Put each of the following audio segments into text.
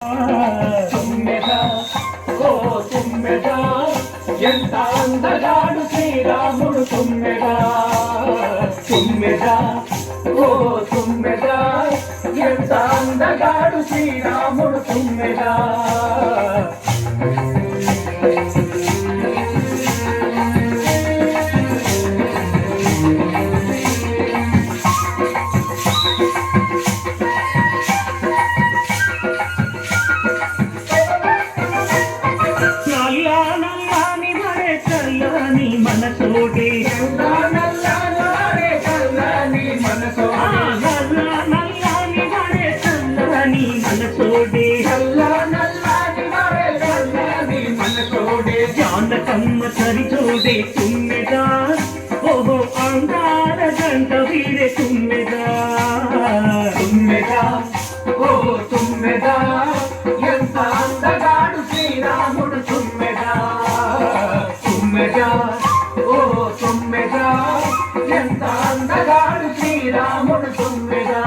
తుమ్మెద ఓ తుమ్మెద ఎంత అందగాడు శ్రీరాముడు తుమ్మెద తుమ్మెద ఓ తుమ్మెద ఎంత అందగాడు శ్రీరాముడు తుమ్మెద మనసోడే నల్లని మనసోడే జానకమ్మ సరిచోడే తుమ్మెదా ఓహో అందాల గంట వీరే తుమ్మెదా తుమ్మెదా ఓ తుమ్మెదా ఎంత అందగాడు శ్రీరాముడు తుమ్మెదా తుమ్మెదా ఓ తుమ్మెదా ఎంత అందగాడు శ్రీరాముడు తుమ్మెదా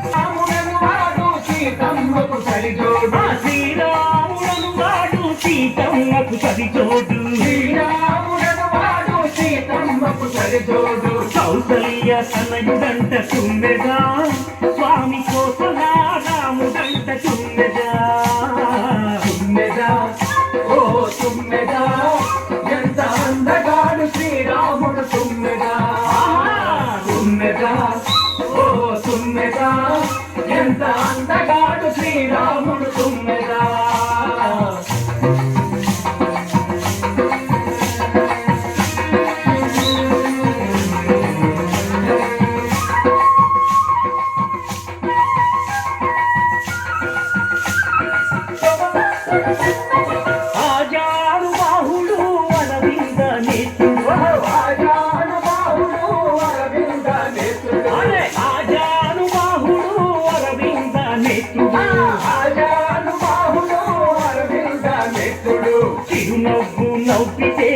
రాముడను వాడు సీతమ్మకు సరిజోడు శ్రీరాముడను వాడు సీతమ్మకు సరిచోడు శ్రీరాముడను వాడు సీతమ్మకు సరిజోడు కౌసల్య తనయుడంట తుమ్మెదా స్వామి కోసలా రాముడంట తుమ్మెదా తుమ్మెదా ఓ తుమ్మెదా ఎంత అందగాడు శ్రీరాముడు తుమ్మెదా తుమ్మెదా ఓ తుమ్మెదా ఎంత అందగాడు శ్రీరాముడు తుమ్మెదా ఆజాను బాహుడు అరవింద నేత్రుడు ఆజానుబాహుడు అరవింద నేత్రుడు ఆజాను బాహుడు అరవింద నేత్రుడు ఆజానుబాహుడు అరవింద నేత్రుడు చిరునవ్వు నవ్వితే